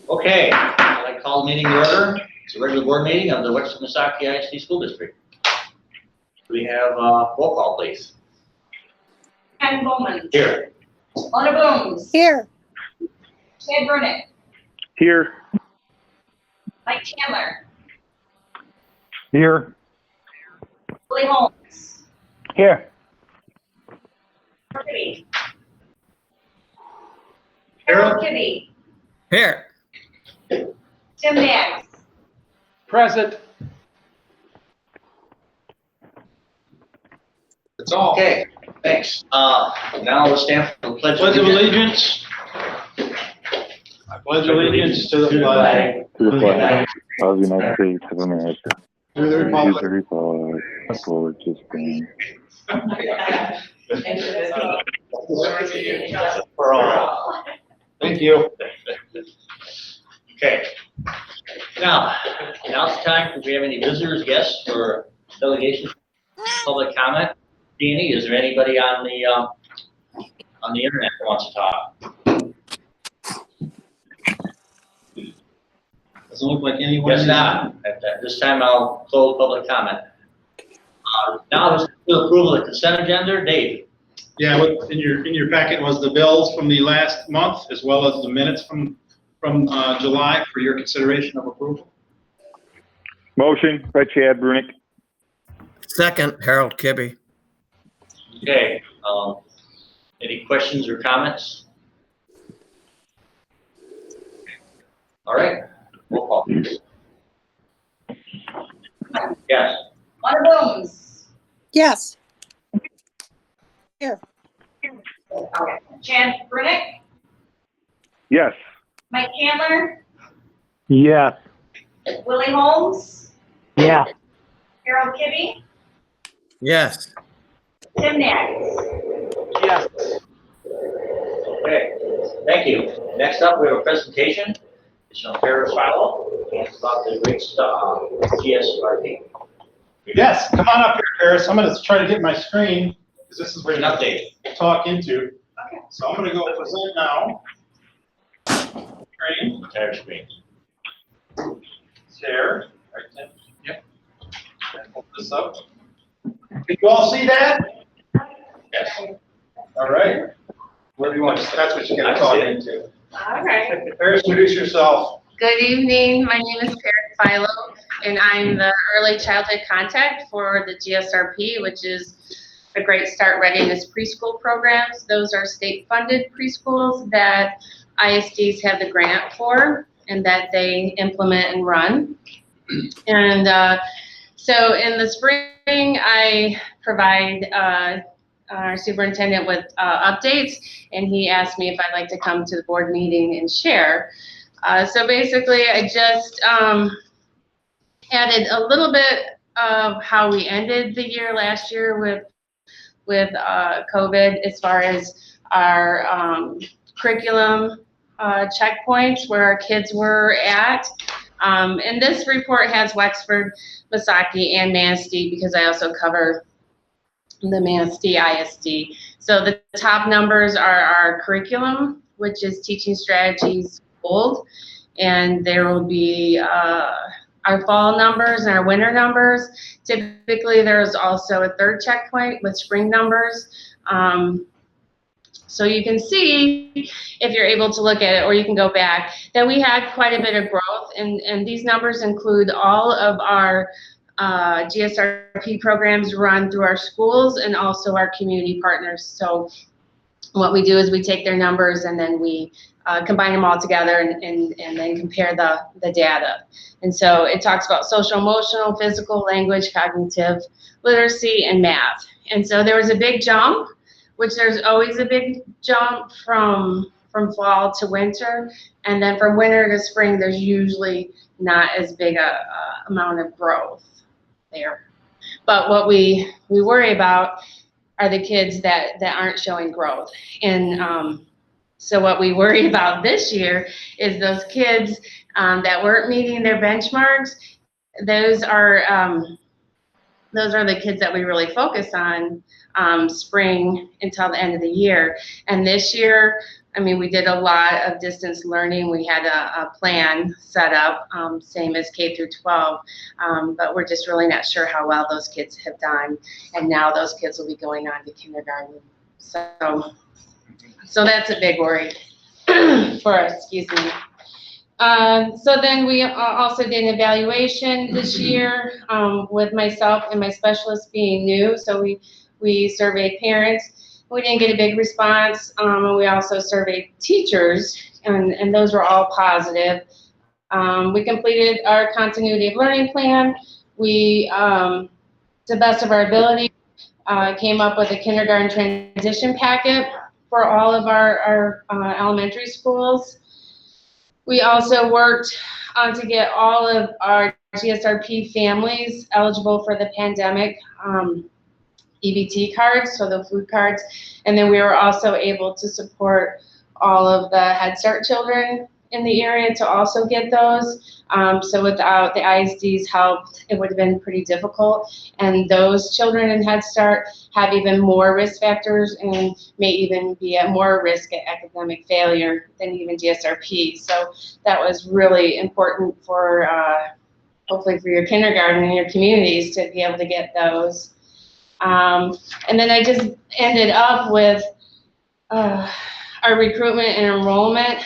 Okay, I'd like to call the meeting to order. It's a regular board meeting of the Wexford-Missaukee ISD School District. We have roll call, please. Ken Bowman. Here. Lorna Booms. Here. Chad Brunick. Here. Mike Chandler. Here. Willie Holmes. Here. Kitty. Harold. Kitty. Here. Tim Naggs. Present. That's all. Okay, thanks. Now let's stand for the Pledge Pledge of Allegiance. I pledge allegiance to the flag To the flag of the United States of America. to the And to republic. the republic for which it stands. For all. Thank you. Okay. Now it's time. Do we have any visitors, guests, or delegation, public comment? Danny, is there anybody on the internet that wants to talk? Doesn't look like anyone. Guess not. At this time, I'll close public comment. Now let's do approval of the consent agenda. Dave? Yeah, in your packet was the bills from the last month, as well as the minutes from July for your consideration of approval. Motion by Chad Brunick. Second, Harold Kibbe. Okay, any questions or comments? All right, roll call. Yes. Lorna Booms. Yes. Here. Okay. Chad Brunick. Yes. Mike Chandler. Yes. Willie Holmes. Yeah. Harold Kitty. Yes. Tim Naggs. Yes. Okay, thank you. Next up, we have a presentation. It's from Paris Philo. It's about the rates, GSRP. Yes, come on up here, Paris. I'm gonna try to get my screen, because this is where An you update. talk into. Okay. So I'm gonna go present now. Screen, Entire screen. share, right there. Yep. And hold this up. Can you all see that? Yes. All right. Where do you want to, that's what you're gonna talk into. All right. Paris, introduce yourself. Good evening. My name is Paris Philo, and I'm the early childhood contact for the GSRP, which is a Great Start Readiness preschool programs. Those are state-funded preschools that ISDs have the grant for and that they implement and run. And so in the spring, I provide our superintendent with updates, and he asked me if I'd like to come to the board meeting and share. So basically, I just added a little bit of how we ended the year last year with COVID, as far as our curriculum checkpoints, where our kids were at. And this report has Wexford-Missaukee and MISD, because I also cover the MISD ISD. So the top numbers are our curriculum, which is teaching strategies gold, and there will be our fall numbers and our winter numbers. Typically, there's also a third checkpoint with spring numbers. So you can see, if you're able to look at it, or you can go back, that we had quite a bit of growth, and these numbers include all of our GSRP programs run through our schools and also our community partners. So what we do is we take their numbers and then we combine them all together and then compare the data. And so it talks about social, emotional, physical, language, cognitive, literacy, and math. And so there was a big jump, which there's always a big jump from fall to winter. And then from winter to spring, there's usually not as big a amount of growth there. But what we worry about are the kids that aren't showing growth. And so what we worry about this year is those kids that weren't meeting their benchmarks. Those are the kids that we really focus on spring until the end of the year. And this year, I mean, we did a lot of distance learning. We had a plan set up, same as K through 12, but we're just really not sure how well those kids have done. And now those kids will be going on to kindergarten. So that's a big worry for us, excuse me. So then we also did an evaluation this year with myself and my specialist being new. So we surveyed parents. We didn't get a big response. And we also surveyed teachers, and those were all positive. We completed our continuity of learning plan. We, to the best of our ability, came up with a kindergarten transition packet for all of our elementary schools. We also worked to get all of our GSRP families eligible for the pandemic EBT cards, so the food cards. And then we were also able to support all of the Head Start children in the area to also get those. So without the ISD's help, it would have been pretty difficult. And those children in Head Start have even more risk factors and may even be at more risk at academic failure than even GSRP. So that was really important for hopefully for your kindergarten and your communities to be able to get those. And then I just ended up with our recruitment and enrollment,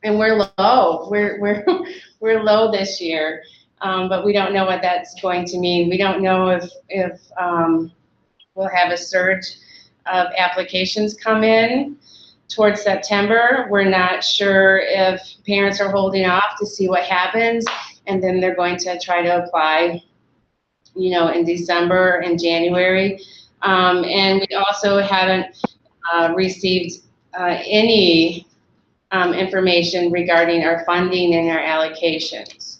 and we're low. We're low this year, but we don't know what that's going to mean. We don't know if we'll have a surge of applications come in towards September. We're not sure if parents are holding off to see what happens, and then they're going to try to apply, you know, in December and January. And we also haven't received any information regarding our funding and our allocations.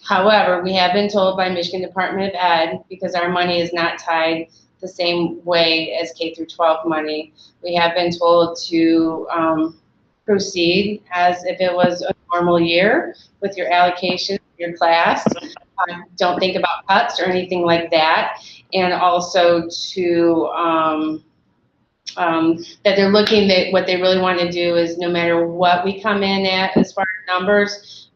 However, we have been told by Michigan Department of Ed, because our money is not tied the same way as K through 12 money, we have been told to proceed as if it was a normal year with your allocation, your class. Don't think about cuts or anything like that. And also to, that they're looking at what they really want to do is no matter what we come in at as far as numbers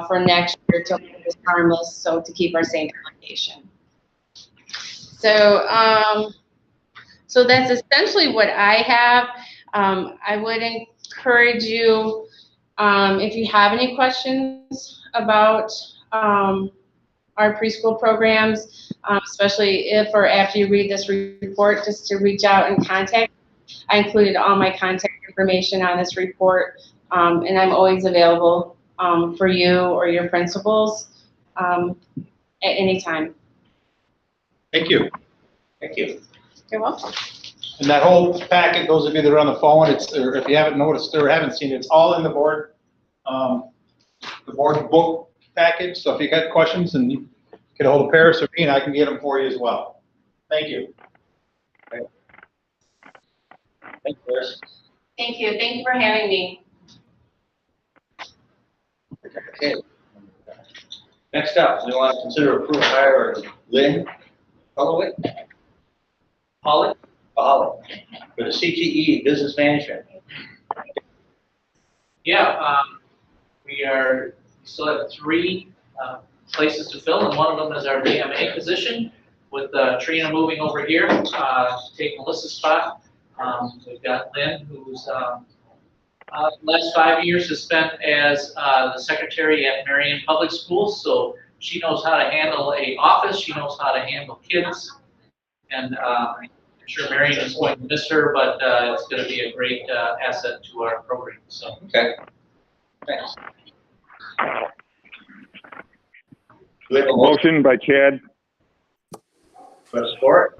for next year to hold this harmless, so to keep our same allocation. So, so that's essentially what I have. I would encourage you, if you have any questions about our preschool programs, especially if or after you read this report, just to reach out and contact. I included all my contact information on this report, and I'm always available for you or your principals at any time. Thank you. Thank you. You're welcome. And that whole packet, those of you that are on the phone, or if you haven't noticed or haven't seen it, it's all in the board book package. So if you got questions and you get a hold of Paris or me, and I can get them for you as well. Thank you. Thank you, Chris. Thank you. Thank you for having me. Okay. Next up, we want to consider approval hire of Lynn Pollitt for the CTE Business Management. Yeah, we still have 3 places to fill, and one of them is our VMA position, with Trina moving over here to take Melissa's spot. We've got Lynn, who's last 5 years has spent as the secretary at Marion Public Schools, so she knows how to handle a office, she knows how to handle kids, and I'm sure Marion is going to miss her, but it's going to be a great asset to our program. So. Okay. Thanks. Do we have a motion? Motion by Chad. For support?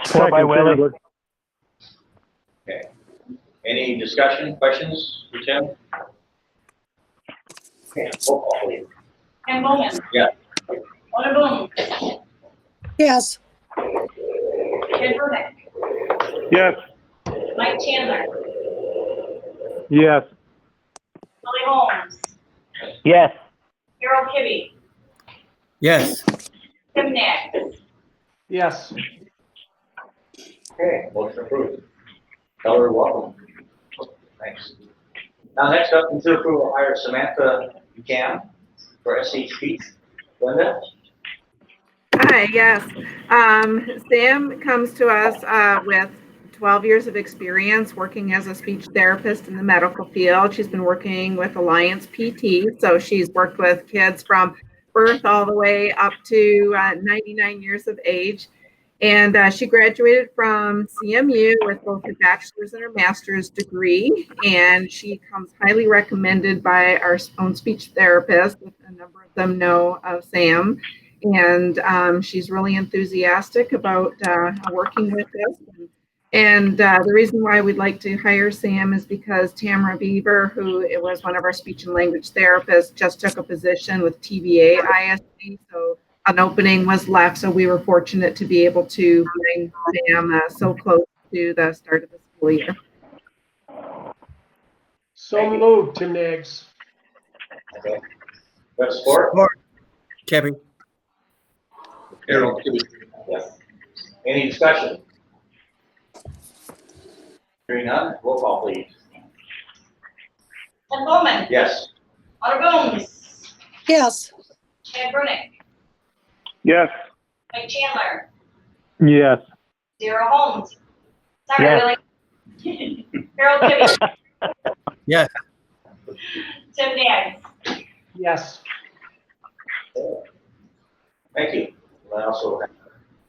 Support by Willie. Okay. Any discussion, questions for Tim? Okay, roll call, please. Ken Bowman. Yeah. Mona Boone. Yes. Ken Burdick. Yes. Mike Chandler. Yes. Willie Holmes. Yes. Harold Kibbe. Yes. Tim Naggs. Yes. Okay, motion approved. Tell her welcome. Thanks. Now, next up, consider approval to hire Samantha Buchanan for SHP. Linda? Hi, yes. Sam comes to us with 12 years of experience working as a speech therapist in the medical field. She's been working with Alliance PT, so she's worked with kids from birth all the way up to 99 years of age. And she graduated from CMU with both her bachelor's and her master's degree. And she comes highly recommended by our own speech therapist. A number of them know of Sam. And she's really enthusiastic about working with us. And the reason why we'd like to hire Sam is because Tamara Beaver, who was one of our speech and language therapists, just took a position with TVA ISD. So an opening was left. So we were fortunate to be able to bring Sam so close to the start of the school year. So moved, Tim Naggs. Okay. Got support? Support. Kevin. Carol? Yes. Any discussion? Hearing none, roll call please. Ken Bowman, Yes. Hunter Boones, Yes. Chad Brunick, Yes. Mike Chandler, Yes. Sarah Holmes. Sorry, Yes. Willie. Harold Kibbe, Yes. Tim Naggs. Yes. Thank you. I also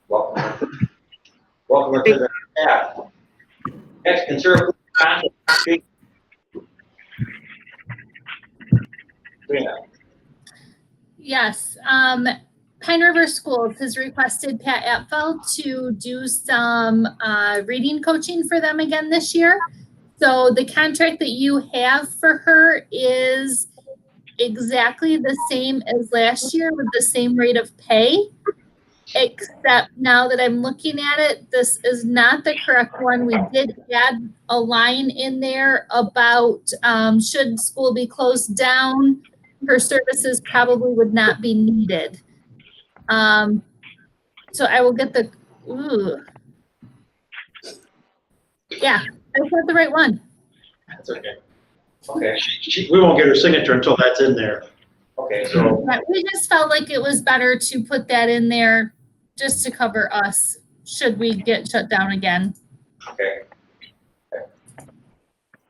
welcome her to the staff. Next, consider approval of contract. Sabrina. Yes, Pine River Schools has requested Pat Apfel to do some reading coaching for them again this year. So the contract that you have for her is exactly the same as last year with the same rate of pay. Except now that I'm looking at it, this is not the correct one. We did add a line in there about should school be closed down, her services probably would not be needed. So I will get the, yeah, that's not the right one. That's okay. Okay, We won't get her signature until that's in there. okay, so, Yeah, we just felt like it was better to put that in there just to cover us, should we get shut down again. okay. Okay.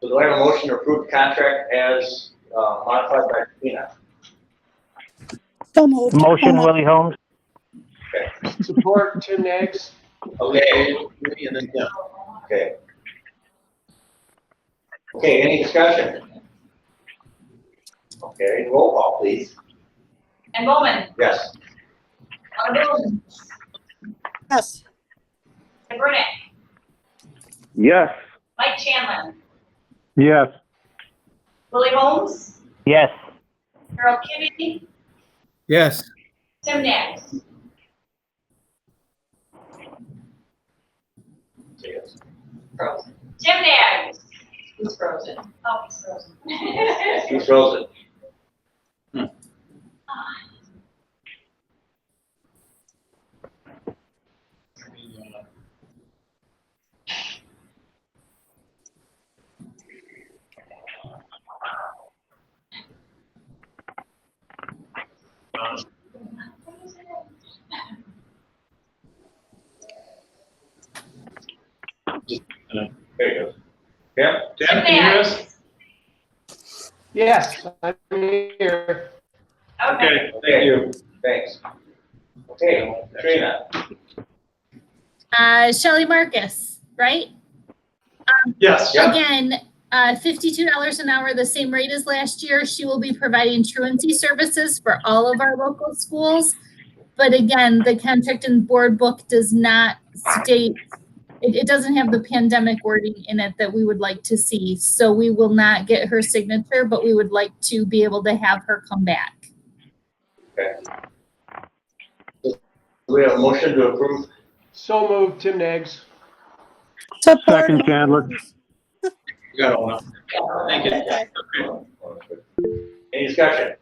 So do I have a motion to approve the contract as modified by Sabrina? So moved. Motion, Willie Holmes. Okay. Support, Tim Naggs. Okay. And then, yeah. Okay. Okay, any discussion? Okay, roll call please. Ken Bowman, Yes. Hunter Boones, Yes. Chad Brunick, Yes. Mike Chandler, Yes. Willie Holmes, Yes. Harold Kibbe, Yes. Tim Naggs. Yes. Tim Naggs. He's frozen. Oh, he's frozen. He's frozen. There you go. Yeah? Tim Naggs. Yes, I'm here. Okay. Thank you. Thanks. Okay, Katrina. Shelley Marcus, right? Yes. Again, $52 an hour, the same rate as last year. She will be providing truancy services for all of our local schools. But again, the contract and board book does not state, it doesn't have the pandemic wording in it that we would like to see. So we will not get her signature, but we would like to be able to have her come back. Okay. Do we have a motion to approve? So moved, Tim Naggs. Support. Second, Chandler. You got all that. Thank you. Okay. Any discussion?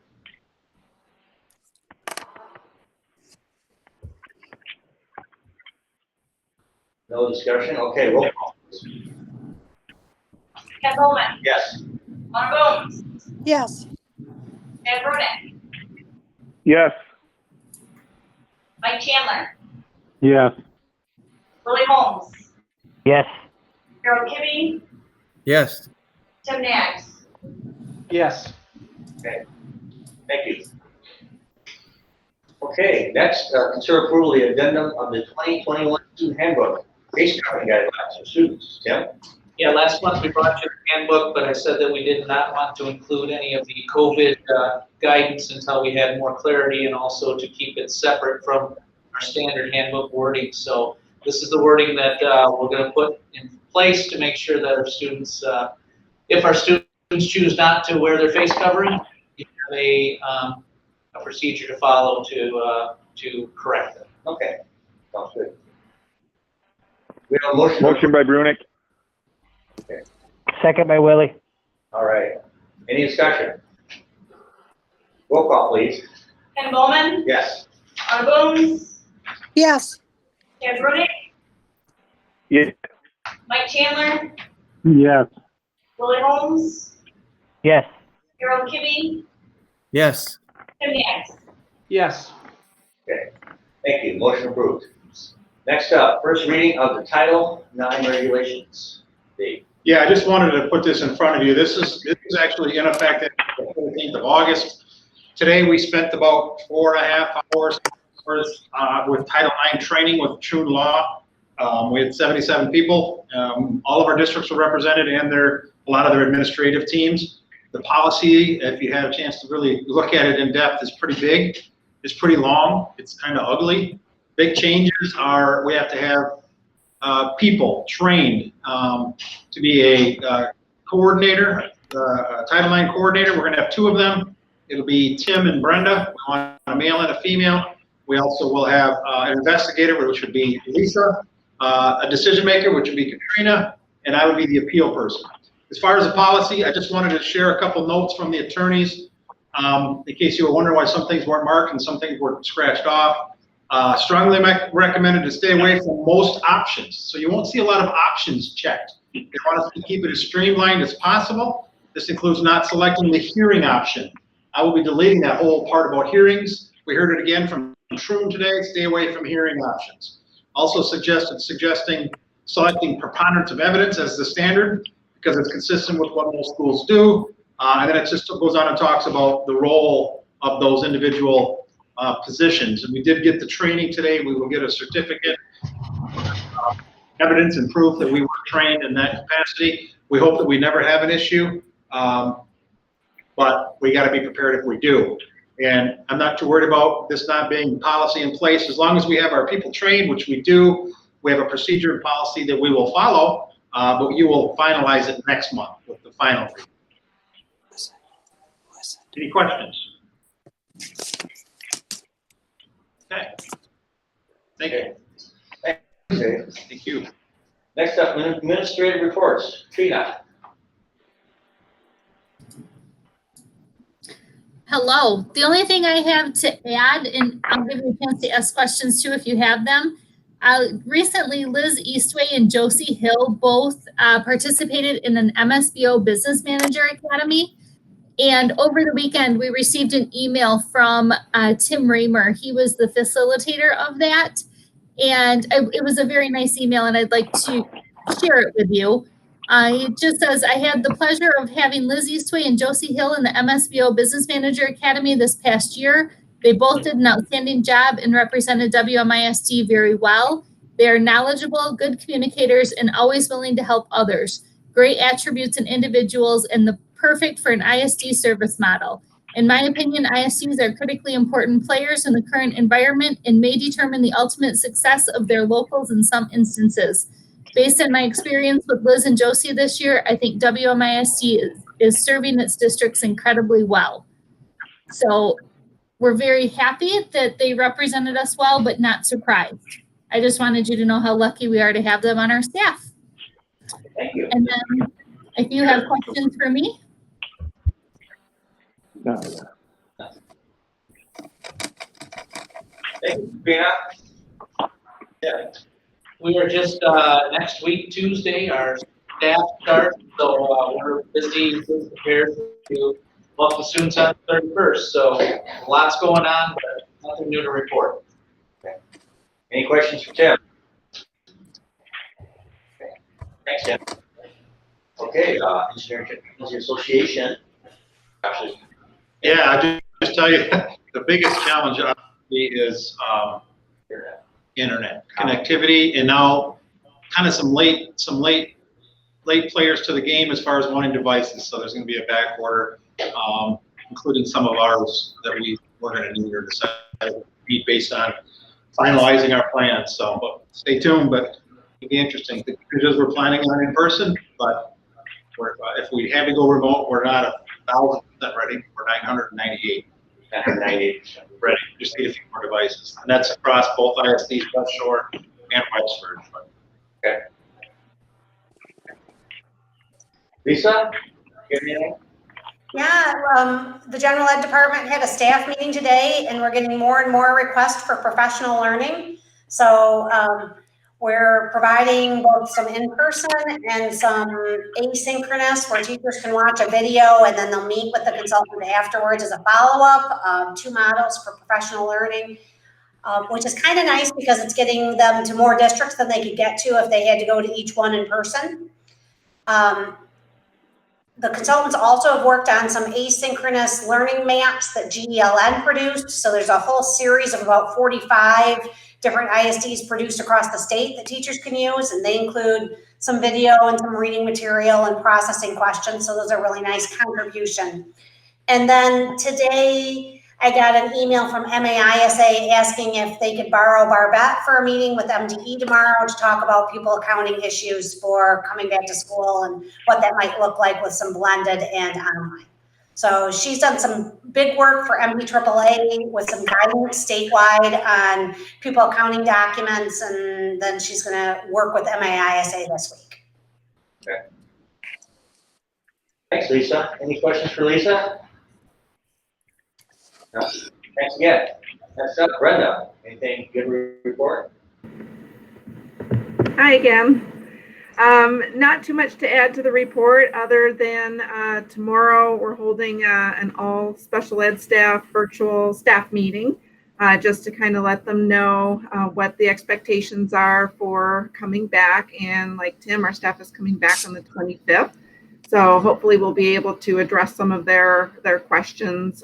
No discussion? Okay, roll call. Ken Bowman, Yes. Donna Bones, Yes. Sam Brunick, Yes. Mike Chandler, Yes. Willie Holmes, Yes. Harold Kibbe, Yes. Tim Nags. Yes. Okay, thank you. Okay, next, consider approval of the addendum of the 2021 student handbook, face covering guidelines for students. Tim? Yeah, last month we brought you the handbook, but I said that we did not want to include any of the COVID guidance until we had more clarity and also to keep it separate from our standard handbook wording. So this is the wording that we're going to put in place to make sure that our students, if our students choose not to wear their face covering, you have a procedure to follow to correct them. Okay, sounds good. We have a motion. Motion by Brunick. Second by Willie. All right. Any discussion? Roll call, please. Ken Bowman, Yes. Donna Bones, Yes. Sam Brunick, Yes. Mike Chandler, Yes. Willie Holmes, Yes. Harold Kibbe, Yes. Tim Nags. Yes. Okay, thank you. Motion approved. Next up, first reading of the Title IX regulations. Dave? Yeah, I just wanted to put this in front of you. This is actually in effect at the 14th of August. Today, we spent about 4.5 hours with Title IX training with True Law. We had 77 people. All of our districts were represented and a lot of their administrative teams. The policy, if you had a chance to really look at it in depth, is pretty big. It's pretty long. It's kind of ugly. Big changes are we have to have people trained to be a coordinator, a Title IX coordinator. We're going to have 2 of them. It'll be Tim and Brenda. We want a male and a female. We also will have an investigator, which would be Lisa, a decision maker, which would be Katrina, and I would be the appeal person. As far as the policy, I just wanted to share a couple notes from the attorneys in case you were wondering why some things weren't marked and some things were scratched off. Strongly recommended to stay away from most options. So you won't see a lot of options checked. They want us to keep it as streamlined as possible. This includes not selecting the hearing option. I will be deleting that whole part about hearings. We heard it again from Shroom today. Stay away from hearing options. Also suggesting selecting preponderance of evidence as the standard because it's consistent with what most schools do. And then it just goes on and talks about the role of those individual positions. And we did get the training today. We will get a certificate, evidence and proof that we were trained in that capacity. We hope that we never have an issue, but we got to be prepared if we do. And I'm not too worried about this not being policy in place. As long as we have our people trained, which we do, we have a procedure and policy that we will follow, but you will finalize it next month with the final. Any questions? Okay. Thank you. Okay. Thank you. Next up, administrative reports. Trina? Hello. The only thing I have to add, and I'll give you a chance to ask questions too if you have them. Recently, Liz Eastway and Josie Hill both participated in an MSBO Business Manager Academy. And over the weekend, we received an email from Tim Raymer. He was the facilitator of that. And it was a very nice email, and I'd like to share it with you. It just says, I had the pleasure of having Liz Eastway and Josie Hill in the MSBO Business Manager Academy this past year. They both did an outstanding job and represented WMISD very well. They are knowledgeable, good communicators, and always willing to help others. Great attributes and individuals, and the perfect for an ISD service model. In my opinion, ISDs are critically important players in the current environment and may determine the ultimate success of their locals in some instances. Based on my experience with Liz and Josie this year, I think WMISD is serving its districts incredibly well. So we're very happy that they represented us well, but not surprised. I just wanted you to know how lucky we are to have them on our staff. Thank you. And then if you have questions for me. Thank you, Trina. Yeah. We are just, next week, Tuesday, our staff start, so we're busy prepared to welcome the students on the 31st. So lots going on, but nothing new to report. Any questions for Tim? Okay. Thanks, Tim. Okay, Engineering Technology Association. Actually, Yeah, I just tell you, the biggest challenge obviously is internet connectivity, and now kind of some late players to the game as far as wanting devices. So there's going to be a back order, including some of ours that we're going to need or decide to meet based on finalizing our plans. So but stay tuned, but it'll be interesting. The pictures we're planning on in person, but if we have to go remote, we're not 1,000% ready. We're 998. 998 ready. Just need a few more devices, and that's across both ISDs, West Shore and Wexford. Okay. Lisa, you have anything? Yeah, the general ed department had a staff meeting today, and we're getting more and more requests for professional learning. So we're providing both some in-person and some asynchronous where teachers can watch a video and then they'll meet with the consultant afterwards as a follow-up, 2 models for professional learning, which is kind of nice because it's getting them to more districts than they could get to if they had to go to each one in person. The consultants also have worked on some asynchronous learning maps that GELN produced. So there's a whole series of about 45 different ISDs produced across the state that teachers can use. And they include some video and some reading material and processing questions. So those are really nice contribution. And then today I got an email from MAISA asking if they could borrow Barbette for a meeting with MDE tomorrow to talk about pupil accounting issues for coming back to school and what that might look like with some blended and online. So she's done some big work for MPAAA with some guidance statewide on pupil accounting documents, and then she's going to work with MAISA this week. Okay. Thanks, Lisa. Any questions for Lisa? No. Thanks again. Next up, Brenda. Anything good to report? Hi again. Not too much to add to the report other than tomorrow we're holding an all special ed staff virtual staff meeting just to kind of let them know what the expectations are for coming back. And like Tim, our staff is coming back on the 25th. So hopefully we'll be able to address some of their questions.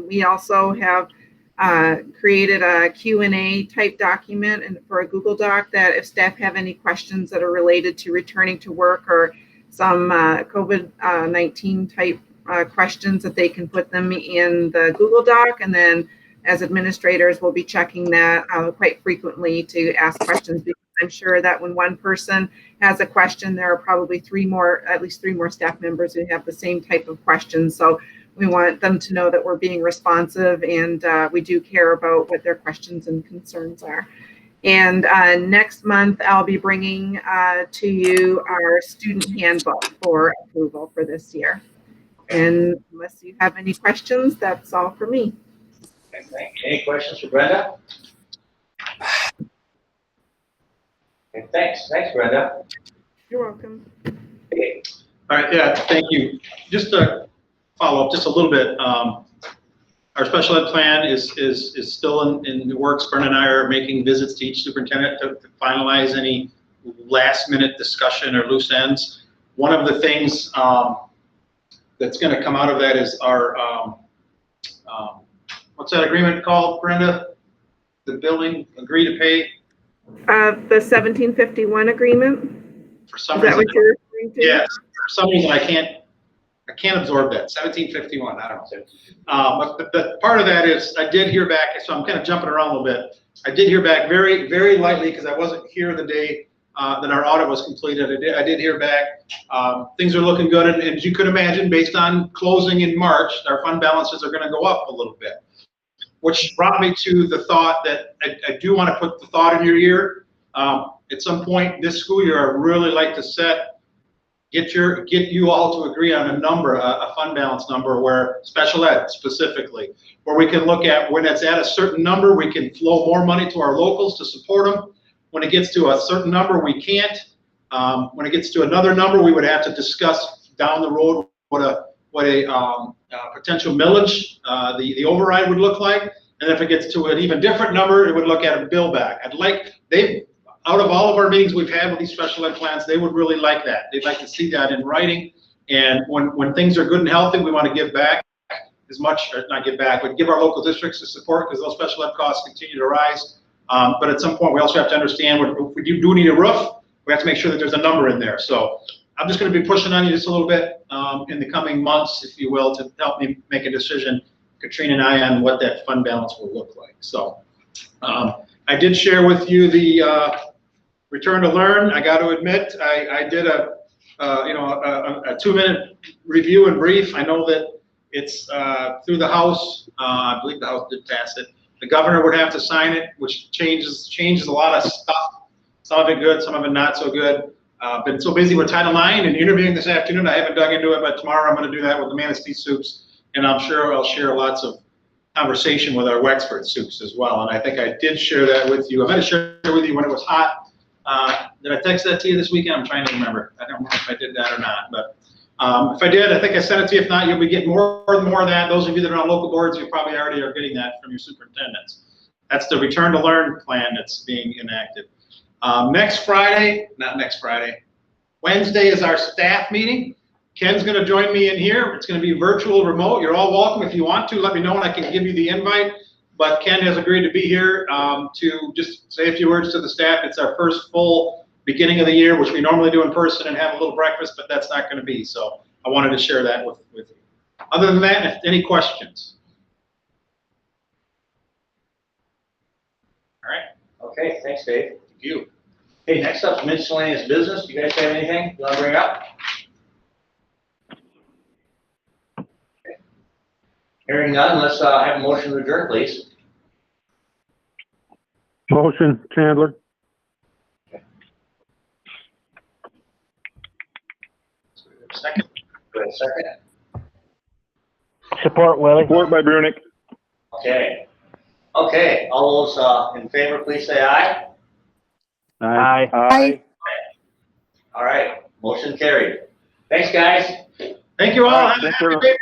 We also have created a Q&A type document and for a Google Doc that if staff have any questions that are related to returning to work or some COVID-19 type questions, that they can put them in the Google Doc. And then as administrators, we'll be checking that quite frequently to ask questions, because I'm sure that when one person has a question, there are probably at least three more staff members who have the same type of questions. So we want them to know that we're being responsive and we do care about what their questions and concerns are. And next month, I'll be bringing to you our student handbook for approval for this year. And unless you have any questions, that's all for me. Okay, any questions for Brenda? Okay, thanks, Brenda. You're welcome. Okay. All right, yeah, thank you. Just to follow up just a little bit, our special ed plan is still in the works. Brenda and I are making visits to each superintendent to finalize any last minute discussion or loose ends. One of the things that's going to come out of that is our, what's that agreement called, Brenda? The building agree to pay? The 1751 agreement. For some Is that reason, what you're referring to? yes. For some reason, I can't absorb that. 1751. I don't know. But the part of that is I did hear back. So I'm kind of jumping around a little bit. I did hear back very, very lightly because I wasn't here the day that our audit was completed. I did hear back. Things are looking good, and as you could imagine, based on closing in March, our fund balances are going to go up a little bit. Which brought me to the thought that I do want to put the thought in your ear. At some point this school year, I'd really like to get you all to agree on a number, a fund balance number, where special ed specifically, where we can look at when it's at a certain number, we can flow more money to our locals to support them. When it gets to a certain number, we can't. When it gets to another number, we would have to discuss down the road what a potential millage, the override would look like. And if it gets to an even different number, it would look at a bill back. Out of all of our meetings we've had with these special ed plans, they would really like that. They'd like to see that in writing. And when things are good and healthy, we want to give back as much, or not give back, but give our local districts the support because those special ed costs continue to rise. But at some point, we also have to understand if we do need a roof, we have to make sure that there's a number in there. So I'm just going to be pushing on you just a little bit in the coming months, if you will, to help me make a decision, Katrina and I, on what that fund balance will look like. So I did share with you the return to learn. I got to admit, I did a 2-minute review and brief. I know that it's through the House. I believe the House did pass it. The governor would have to sign it, which changes a lot of stuff. Some of it good, some of it not so good. Been so busy with Title IX and interviewing this afternoon, I haven't dug into it, but tomorrow I'm going to do that with the Manistee Soups, and I'm sure I'll share lots of conversation with our Wexford Soups as well. And I think I did share that with you. I might have shared it with you when it was hot. Did I text that to you this weekend? I'm trying to remember. I don't know if I did that or not, but if I did, I think I sent it to you. If not, you'll be getting more and more of that. Those of you that are on local boards, you probably already are getting that from your superintendents. That's the return to learn plan that's being enacted. Wednesday is our staff meeting. Ken's going to join me in here. It's going to be virtual remote. You're all welcome. If you want to, let me know and I can give you the invite. But Ken has agreed to be here to just say a few words to the staff. It's our first full beginning of the year, which we normally do in person and have a little breakfast, but that's not going to be. So I wanted to share that with you. Other than that, any questions? All right. Okay, thanks, Dave. Thank you. Okay, next up, miscellaneous business. Do you guys have anything you want to bring up? Okay. Hearing none, let's have a motion to adjourn, please. Motion, Chandler. Second. Go ahead, second. Support, Willie. Support by Brunick. Okay. Okay, all those in favor, please say aye. Aye. Aye. All right, motion carried. Thanks, guys. Thank you all. All right, Have a thank happy you. day.